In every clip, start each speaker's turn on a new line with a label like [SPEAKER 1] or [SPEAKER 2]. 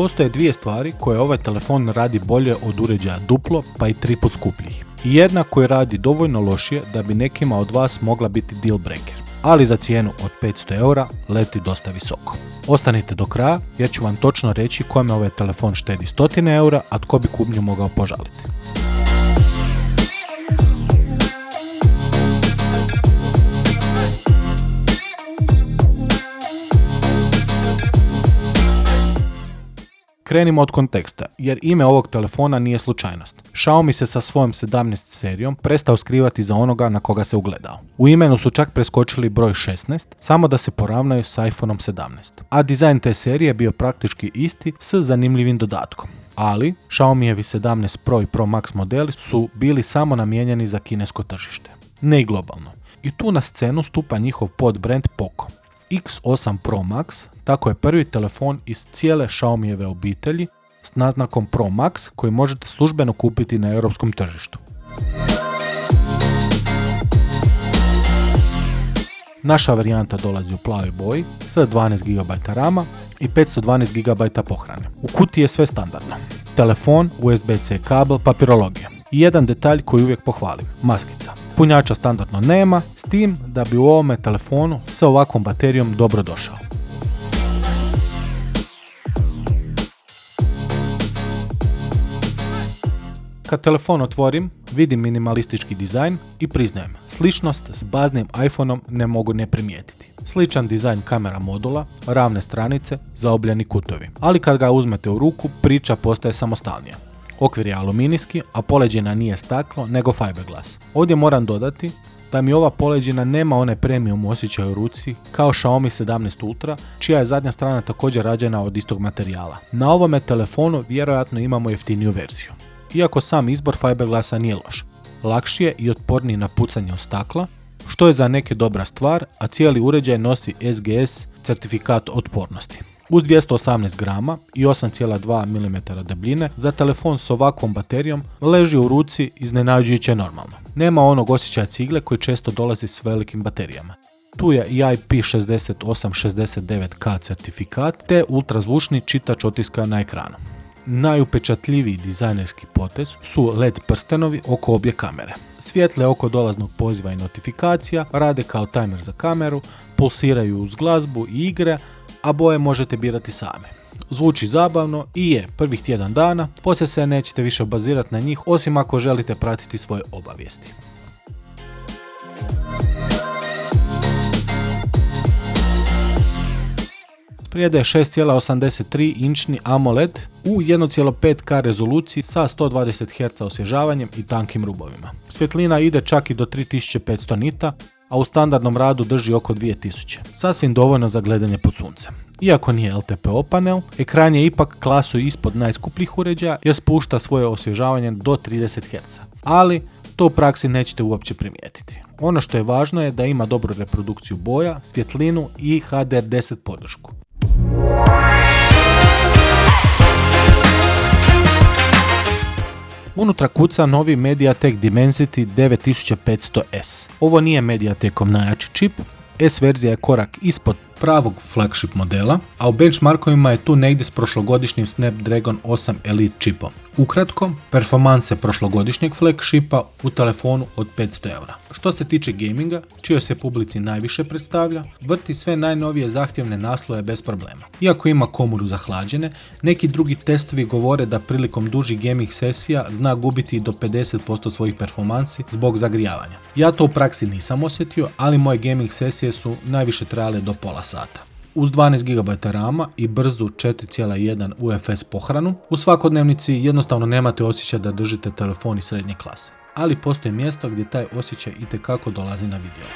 [SPEAKER 1] postoje dvije stvari koje ovaj telefon radi bolje od uređaja duplo pa i 3 put skupljih. I jedna koja radi dovoljno lošije da bi nekima od vas mogla biti deal breaker. Ali za cijenu od 500 eura leti dosta visoko. Ostanite do kraja jer ću vam točno reći kome ovaj telefon štedi 100 eura, a tko bi kupnju mogao požaliti. Krenimo od konteksta, jer ime ovog telefona nije slučajnost. Xiaomi se sa svojom 17 serijom prestao skrivati za onoga na koga se ugledao. U imenu su čak preskočili broj 16, samo da se poravnaju s iPhoneom 17. A dizajn te serije bio praktički isti s zanimljivim dodatkom. Ali, Xiaomijevi 17 Pro i Pro Max modeli su bili samo namijenjeni za kinesko tržište, ne i globalno. I tu na scenu stupa njihov podbrand Poco. X8 Pro Max tako je prvi telefon iz cijele Xiaomijeve obitelji s naznakom Pro Max koji možete službeno kupiti na europskom tržištu. Naša varijanta dolazi u plavoj boji s 12 GB rama i 512 GB pohrane. U kutiji je sve standardno. Telefon, USB-C kabel, papirologija. I jedan detalj koji uvijek pohvalim, maskica. Punjača standardno nema, s tim da bi u ovome telefonu sa ovakvom baterijom dobro došao. Kad telefon otvorim, vidim minimalistički dizajn i priznajem, sličnost s baznim iPhoneom ne mogu ne primijetiti. Sličan dizajn kamera modula, ravne stranice, zaobljeni kutovi. Ali kad ga uzmete u ruku, priča postaje samostalnija. Okvir je aluminijski, a poleđina nije staklo, nego fiberglass. Ovdje moram dodati da mi ova poleđina nema one premium osjećaj u ruci kao Xiaomi 17 Ultra, čija je zadnja strana također rađena od istog materijala. Na ovome telefonu vjerojatno imamo jeftiniju verziju. Iako sam izbor fiberglassa nije loš. Lakši je i otporniji na pucanje od stakla, što je za neke dobra stvar, a cijeli uređaj nosi SGS certifikat otpornosti. Uz 218 grama i 8,2 mm debljine, za telefon s ovakvom baterijom leži u ruci iznenađujuće normalno. Nema onog osjećaja cigle koji često dolazi s velikim baterijama. Tu je i IP6869K certifikat te ultrazvučni čitač otiska na ekranu. Najupečatljiviji dizajnerski potez su LED prstenovi oko obje kamere. Svjetle oko dolaznog poziva i notifikacija rade kao tajmer za kameru, pulsiraju uz glazbu i igre, a boje možete birati sami. Zvuči zabavno i je prvih tjedan dana, poslije se nećete više bazirati na njih osim ako želite pratiti svoje obavijesti. Prijede je 6,83 inčni AMOLED u 1,5K rezoluciji sa 120 Hz osvježavanjem i tankim rubovima. Svjetlina ide čak i do 3500 nita, a u standardnom radu drži oko 2000. Sasvim dovoljno za gledanje pod suncem. Iako nije LTPO panel, ekran je ipak klasu ispod najskupljih uređaja jer spušta svoje osvježavanje do 30 Hz. Ali to u praksi nećete uopće primijetiti. Ono što je važno je da ima dobru reprodukciju boja, svjetlinu i HDR10 podršku. Unutra kuca novi MediaTek Dimensity 9500S. Ovo nije MediaTekov najjači čip, S verzija je korak ispod pravog flagship modela, a u benchmarkovima je tu negdje s prošlogodišnjim Snapdragon 8 Elite čipom. Ukratko, performanse prošlogodišnjeg flagshipa u telefonu od 500 eura. Što se tiče gaminga, čijoj se publici najviše predstavlja, vrti sve najnovije zahtjevne naslove bez problema. Iako ima komoru za hlađenje, neki drugi testovi govore da prilikom dužih gaming sesija zna gubiti do 50% svojih performansi zbog zagrijavanja. Ja to u praksi nisam osjetio, ali moje gaming sesije su najviše trajale do pola sata. Uz 12 GB rama i brzu 4,1 UFS pohranu, u svakodnevnici jednostavno nemate osjećaj da držite telefon iz srednje klase. Ali postoji mjesto gdje taj osjećaj itekako dolazi na vidjelo.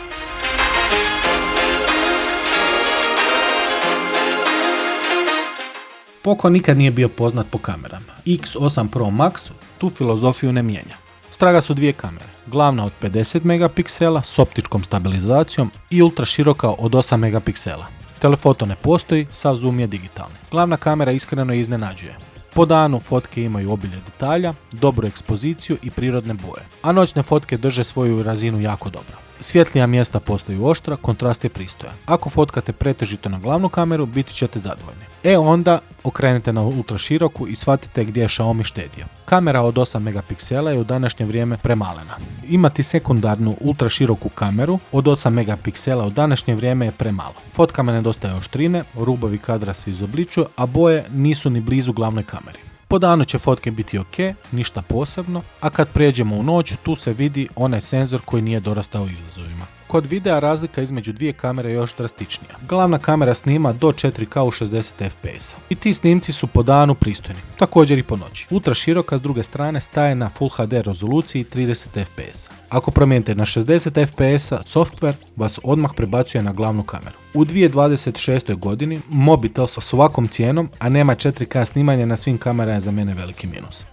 [SPEAKER 1] Poco nikad nije bio poznat po kamerama. X8 Pro Max tu filozofiju ne mijenja. Straga su dvije kamere, glavna od 50 megapiksela s optičkom stabilizacijom i ultra široka od 8 megapiksela. Telefoto ne postoji, sav zoom je digitalni. Glavna kamera iskreno iznenađuje. Po danu fotke imaju obilje detalja, dobru ekspoziciju i prirodne boje, a noćne fotke drže svoju razinu jako dobro. Svjetlija mjesta postaju oštra, kontrast je pristojan. Ako fotkate pretežito na glavnu kameru, biti ćete zadovoljni. Onda okrenete na ultraširoku i shvatite gdje je Xiaomi štedio. Kamera od 8 megapiksela je u današnje vrijeme premalena. Imati sekundarnu ultraširoku kameru od 8 megapiksela u današnje vrijeme je premalo. Fotkama nedostaje oštrine, rubovi kadra se izobličuju, a boje nisu ni blizu glavnoj kameri. Po danu će fotke biti ok, ništa posebno, a kad prijeđemo u noć, tu se vidi onaj senzor koji nije dorastao izazovima. Kod videa razlika između dvije kamere je još drastičnija. Glavna kamera snima do 4K u 60 fps. I ti snimci su po danu pristojni, također i po noći. Ultraširoka s druge strane staje na Full HD rezoluciji 30 fps. Ako promijenite na 60 fps, software vas odmah prebacuje na glavnu kameru. U 2026. godini mobitel sa svakom cijenom, a nema 4K snimanje na svim kamerama je za mene veliki minus.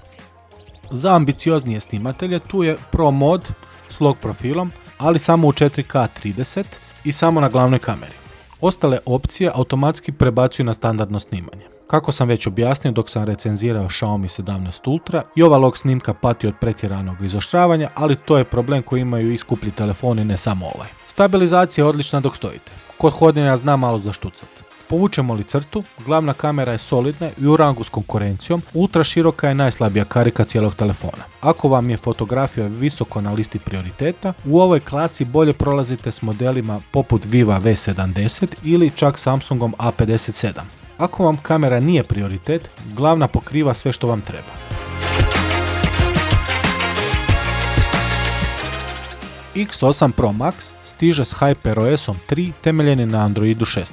[SPEAKER 1] Za ambicioznije snimatelje tu je Pro mod s log profilom, ali samo u 4K 30 i samo na glavnoj kameri. Ostale opcije automatski prebacuju na standardno snimanje. Kako sam već objasnio dok sam recenzirao Xiaomi 17 Ultra, i ova log snimka pati od pretjeranog izoštravanja, ali to je problem koji imaju i skuplji telefoni, ne samo ovaj. Stabilizacija je odlična dok stojite. Kod hodanja zna malo zaštucati. Povučemo li crtu, glavna kamera je solidna i u rangu s konkurencijom, ultra široka je najslabija karika cijelog telefona. Ako vam je fotografija visoko na listi prioriteta, u ovoj klasi bolje prolazite s modelima poput Viva V70 ili čak Samsungom A57. Ako vam kamera nije prioritet, glavna pokriva sve što vam treba. X8 Pro Max stiže s HyperOS-om 3 temeljeni na Androidu 16.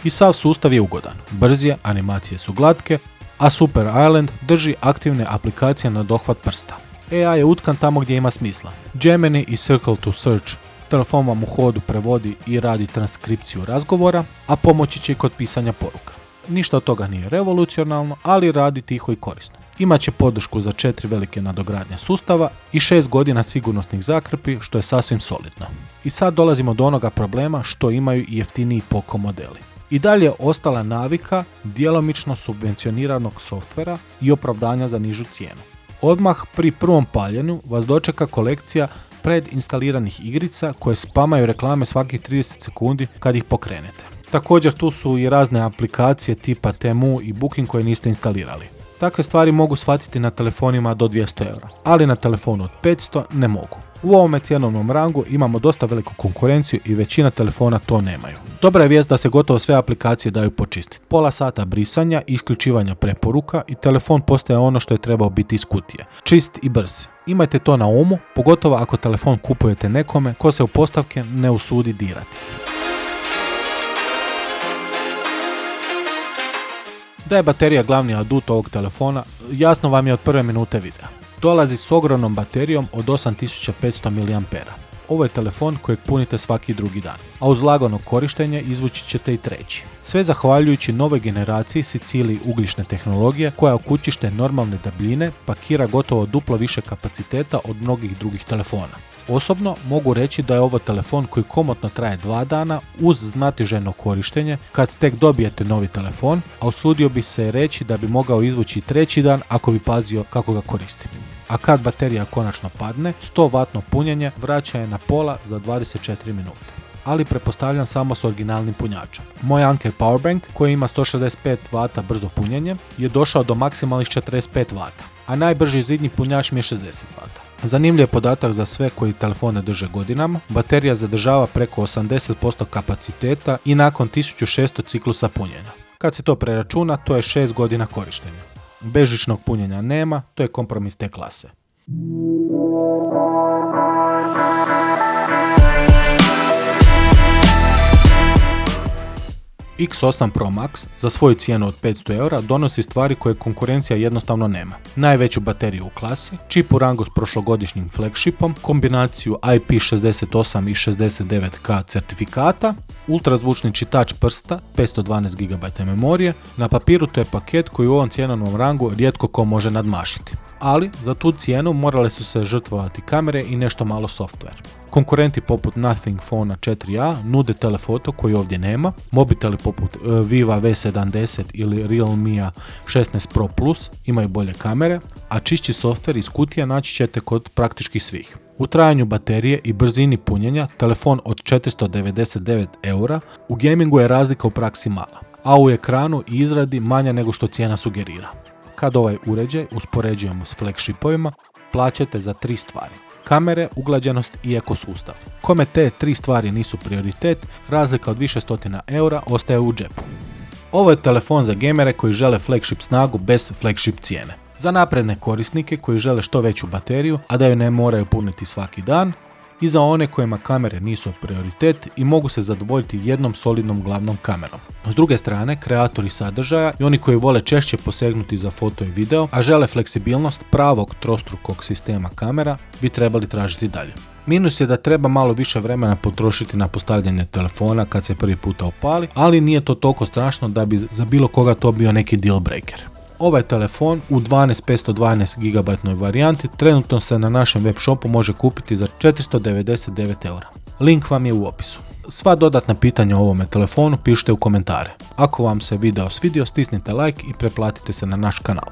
[SPEAKER 1] I sav sustav je ugodan, brz je, animacije su glatke, a Super Island drži aktivne aplikacije na dohvat prsta. AI je utkan tamo gdje ima smisla. Gemini i Circle to Search telefon vam u hodu prevodi i radi transkripciju razgovora, a pomoći će i kod pisanja poruka. Ništa od toga nije revolucionalno, ali radi tiho i korisno. Imaće podršku za 4 velike nadogradnje sustava i 6 godina sigurnosnih zakrpi, što je sasvim solidno. I sad dolazimo do onoga problema što imaju i jeftiniji Poco modeli. I dalje je ostala navika djelomično subvencioniranog softvera i opravdanja za nižu cijenu. Odmah pri prvom paljenju vas dočeka kolekcija predinstaliranih igrica koje spamaju reklame svakih 30 sekundi kad ih pokrenete. Također tu su i razne aplikacije tipa Temu i Booking koje niste instalirali. Takve stvari mogu shvatiti na telefonima do 200 €, ali na telefonu od 500 ne mogu. U ovome cjenovnom rangu imamo dosta veliku konkurenciju i većina telefona to nemaju. Dobra je vijest da se gotovo sve aplikacije daju počistiti. Pola sata brisanja i isključivanja preporuka i telefon postaje ono što je trebao biti iz kutije. Čist i brz. Imajte to na umu, pogotovo ako telefon kupujete nekome ko se u postavke ne usudi dirati. Da je baterija glavni adut ovog telefona, jasno vam je od prve minute videa. Dolazi s ogromnom baterijom od 8500 mAh. Ovo je telefon kojeg punite svaki drugi dan, a uz lagano korištenje izvući ćete i treći. Sve zahvaljujući novoj generaciji Sicilii ugljične tehnologije koja u kućište normalne debljine pakira gotovo duplo više kapaciteta od mnogih drugih telefona. Osobno mogu reći da je ovo telefon koji komotno traje 2 dana uz znatiželjno korištenje kad tek dobijete novi telefon, a usudio bi se reći da bi mogao izvući i treći dan ako bi pazio kako ga koristim. A kad baterija konačno padne, 100W punjenje vraća je na pola za 24 minute. Ali pretpostavljam samo s originalnim punjačem. Moj Anker Powerbank, koji ima 165W brzo punjenje, je došao do maksimalnih 45W, a najbrži zidni punjač mi je 60W. Zanimljiv je podatak za sve koji telefone drže godinama, baterija zadržava preko 80% kapaciteta i nakon 1600 ciklusa punjenja. Kad se to preračuna, to je 6 godina korištenja. Bežičnog punjenja nema, to je kompromis te klase. X8 Pro Max za svoju cijenu od 500 € donosi stvari koje konkurencija jednostavno nema. Najveću bateriju u klasi, čip u rangu s prošlogodišnjim flagshipom, kombinaciju IP68 i 69K certifikata, ultrazvučni čitač prsta, 512 GB memorije, na papiru to je paket koji u ovom cjenovnom rangu rijetko ko može nadmašiti. Ali za tu cijenu morale su se žrtvovati kamere i nešto malo software. Konkurenti poput Nothing Phone 4a nude telefoto koji ovdje nema, mobiteli poput Viva V70 ili Realme 16 Pro Plus imaju bolje kamere, a čišći software iz kutija naći ćete kod praktički svih. U trajanju baterije i brzini punjenja telefon od 499 € u gamingu je razlika u praksi mala. a u ekranu i izradi manja nego što cijena sugerira. Kad ovaj uređaj uspoređujemo s flagshipovima, plaćate za 3 stvari: kamere, uglađenost i ekosustav. Kome te 3 stvari nisu prioritet, razlika od više stotina eura ostaje u džepu. Ovo je telefon za gamere koji žele flagship snagu bez flagship cijene. Za napredne korisnike koji žele što veću bateriju, a da ju ne moraju puniti svaki dan, i za one kojima kamere nisu prioritet i mogu se zadovoljiti jednom solidnom glavnom kamerom. S druge strane, kreatori sadržaja i oni koji vole češće posegnuti za foto i video, a žele fleksibilnost pravog trostrukog sistema kamera, bi trebali tražiti dalje. Minus je da treba malo više vremena potrošiti na postavljanje telefona kad se prvi puta opali, ali nije to toliko strašno da bi za bilo koga to bio neki deal breaker. Ovaj telefon u 12-512 GB varijanti trenutno se na našem web shopu može kupiti za 499 eura. Link vam je u opisu. Sva dodatna pitanja o ovome telefonu pišite u komentare. Ako vam se video svidio, stisnite like i pretplatite se na naš kanal.